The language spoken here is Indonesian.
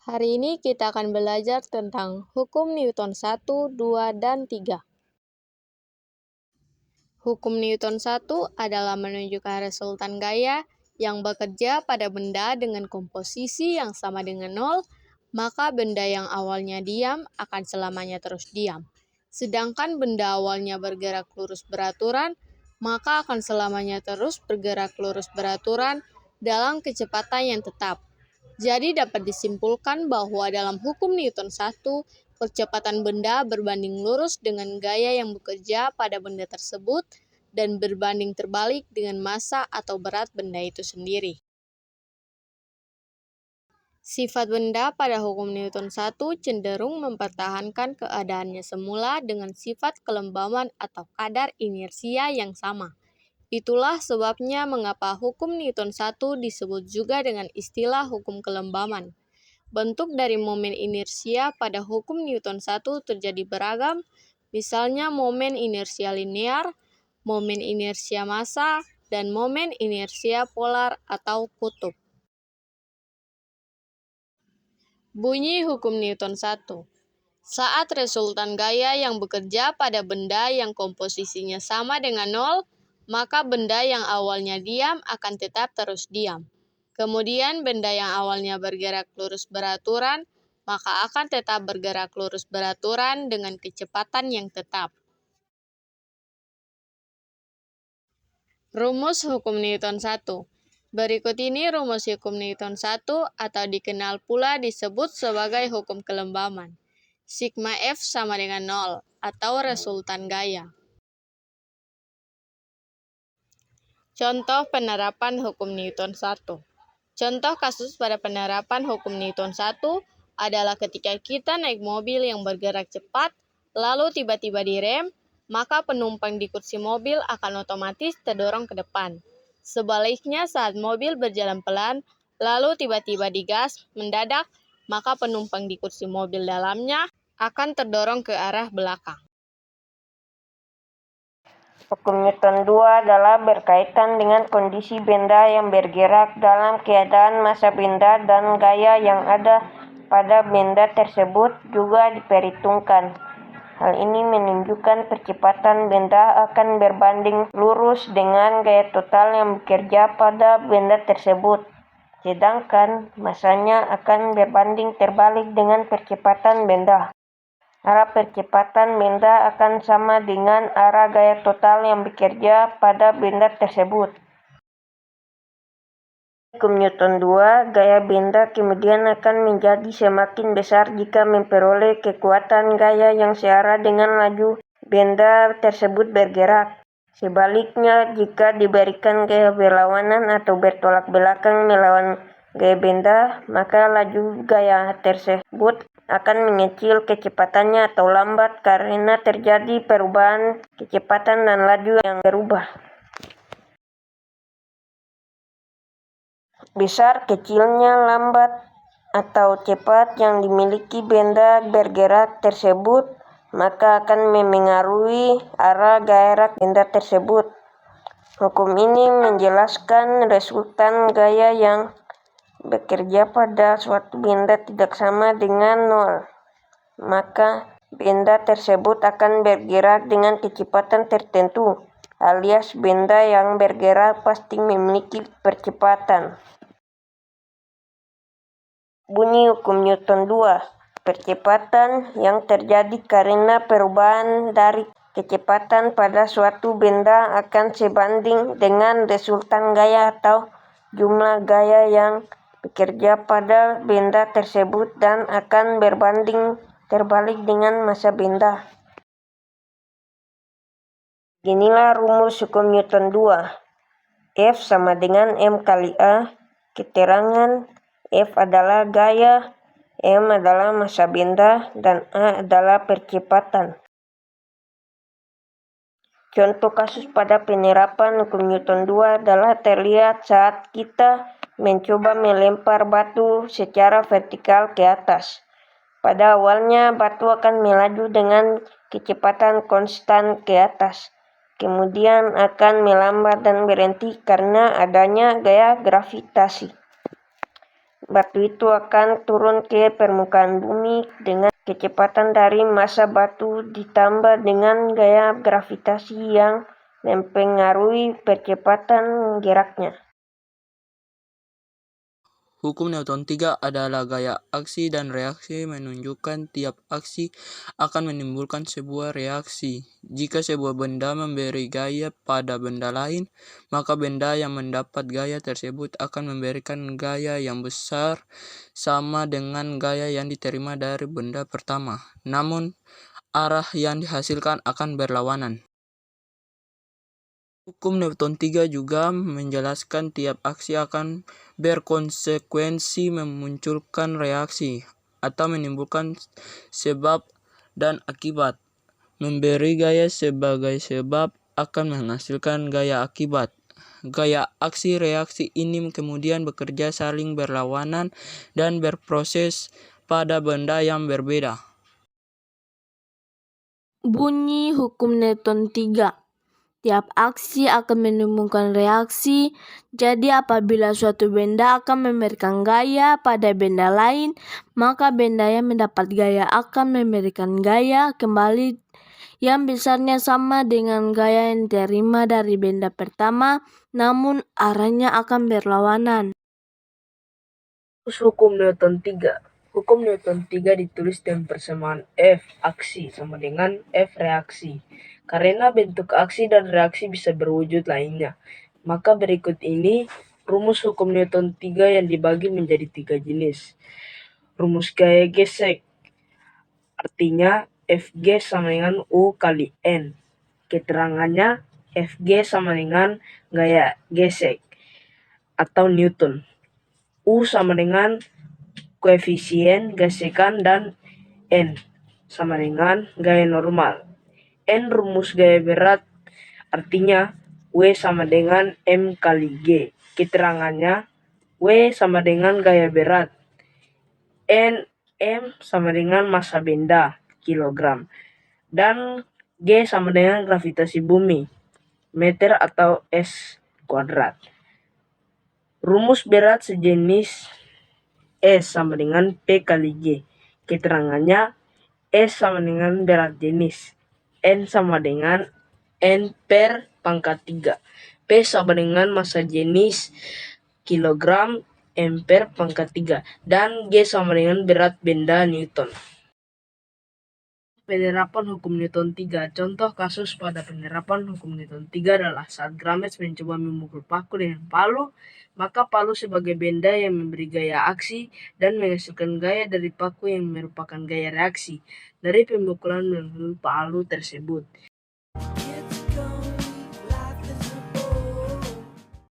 Hari ini kita akan belajar tentang hukum Newton 1, 2, dan 3. Hukum Newton 1 adalah menunjukkan resultan gaya yang bekerja pada benda dengan komposisi yang sama dengan 0, maka benda yang awalnya diam akan selamanya terus diam. Sedangkan benda awalnya bergerak lurus beraturan, maka akan selamanya terus bergerak lurus beraturan dalam kecepatan yang tetap. Jadi dapat disimpulkan bahwa dalam hukum Newton 1, percepatan benda berbanding lurus dengan gaya yang bekerja pada benda tersebut dan berbanding terbalik dengan massa atau berat benda itu sendiri. Sifat benda pada hukum Newton 1 cenderung mempertahankan keadaannya semula dengan sifat kelembaban atau kadar inersia yang sama. Itulah sebabnya mengapa hukum Newton 1 disebut juga dengan istilah hukum kelembaban. Bentuk dari momen inersia pada hukum Newton 1 terjadi beragam, misalnya momen inersia linear, momen inersia massa, dan momen inersia polar atau kutub. Bunyi hukum Newton 1. Saat resultan gaya yang bekerja pada benda yang komposisinya sama dengan 0, maka benda yang awalnya diam akan tetap terus diam. Kemudian benda yang awalnya bergerak lurus beraturan, maka akan tetap bergerak lurus beraturan dengan kecepatan yang tetap. Rumus hukum Newton 1. Berikut ini rumus hukum Newton 1 atau dikenal pula disebut sebagai hukum kelembaban. Sigma F sama dengan 0 atau resultan gaya. Contoh penerapan hukum Newton 1. Contoh kasus pada penerapan hukum Newton 1 adalah ketika kita naik mobil yang bergerak cepat, lalu tiba-tiba direm, maka penumpang di kursi mobil akan otomatis terdorong ke depan. Sebaliknya saat mobil berjalan pelan, lalu tiba-tiba digas, mendadak, maka penumpang di kursi mobil dalamnya akan terdorong ke arah belakang. Hukum Newton 2 adalah berkaitan dengan kondisi benda yang bergerak dalam keadaan massa benda dan gaya yang ada pada benda tersebut juga diperhitungkan. Hal ini menunjukkan percepatan benda akan berbanding lurus dengan gaya total yang bekerja pada benda tersebut. Sedangkan massanya akan berbanding terbalik dengan percepatan benda. Arah percepatan benda akan sama dengan arah gaya total yang bekerja pada benda tersebut. Hukum Newton 2, gaya benda kemudian akan menjadi semakin besar jika memperoleh kekuatan gaya yang searah dengan laju benda tersebut bergerak. Sebaliknya, jika diberikan gaya berlawanan atau bertolak belakang melawan gaya benda, maka laju gaya tersebut akan mengecil kecepatannya atau lambat karena terjadi perubahan kecepatan dan laju yang berubah. Besar kecilnya lambat atau cepat yang dimiliki benda bergerak tersebut maka akan memengaruhi arah gerak benda tersebut. Hukum ini menjelaskan resultan gaya yang bekerja pada suatu benda tidak sama dengan 0. Maka benda tersebut akan bergerak dengan kecepatan tertentu, alias benda yang bergerak pasti memiliki percepatan. Bunyi hukum Newton 2. Percepatan yang terjadi karena perubahan dari kecepatan pada suatu benda akan sebanding dengan resultan gaya atau jumlah gaya yang bekerja pada benda tersebut dan akan berbanding terbalik dengan massa benda. Inilah rumus hukum Newton 2. F sama dengan M kali A. Keterangan F adalah gaya, M adalah massa benda, dan A adalah percepatan. Contoh kasus pada penerapan hukum Newton 2 adalah terlihat saat kita mencoba melempar batu secara vertikal ke atas. Pada awalnya batu akan melaju dengan kecepatan konstan ke atas, kemudian akan melambat dan berhenti karena adanya gaya gravitasi. batu itu akan turun ke permukaan bumi dengan kecepatan dari massa batu ditambah dengan gaya gravitasi yang mempengaruhi percepatan geraknya. Hukum Newton 3 adalah gaya aksi dan reaksi menunjukkan tiap aksi akan menimbulkan sebuah reaksi. Jika sebuah benda memberi gaya pada benda lain, maka benda yang mendapat gaya tersebut akan memberikan gaya yang besar sama dengan gaya yang diterima dari benda pertama. Namun, arah yang dihasilkan akan berlawanan. Hukum Newton 3 juga menjelaskan tiap aksi akan berkonsekuensi memunculkan reaksi atau menimbulkan sebab dan akibat. Memberi gaya sebagai sebab akan menghasilkan gaya akibat. Gaya aksi reaksi ini kemudian bekerja saling berlawanan dan berproses pada benda yang berbeda. Bunyi hukum Newton 3. Tiap aksi akan menimbulkan reaksi, jadi apabila suatu benda akan memberikan gaya pada benda lain, maka benda yang mendapat gaya akan memberikan gaya kembali yang besarnya sama dengan gaya yang diterima dari benda pertama, namun arahnya akan berlawanan. Hukum Newton 3. Hukum Newton 3 ditulis dengan persamaan F aksi sama dengan F reaksi. Karena bentuk aksi dan reaksi bisa berwujud lainnya, maka berikut ini rumus hukum Newton 3 yang dibagi menjadi 3 jenis. Rumus gaya gesek, artinya Fg sama dengan U kali N. Keterangannya Fg sama dengan gaya gesek atau Newton. U sama dengan koefisien gesekan dan N sama dengan gaya normal. N rumus gaya berat, artinya W sama dengan M kali G. Keterangannya W sama dengan gaya berat, M sama dengan massa benda, kilogram, dan G sama dengan gravitasi bumi, meter atau S kuadrat. Rumus berat sejenis S sama dengan P kali G. Keterangannya S sama dengan berat jenis, N sama dengan N per pangkat 3, P sama dengan massa jenis kilogram, M per pangkat 3, dan G sama dengan berat benda Newton. Penerapan hukum Newton 3. Contoh kasus pada penerapan hukum Newton 3 adalah saat Grames mencoba memukul paku dengan palu, maka palu sebagai benda yang memberi gaya aksi dan menghasilkan gaya dari paku yang merupakan gaya reaksi dari pemukulan dengan palu tersebut.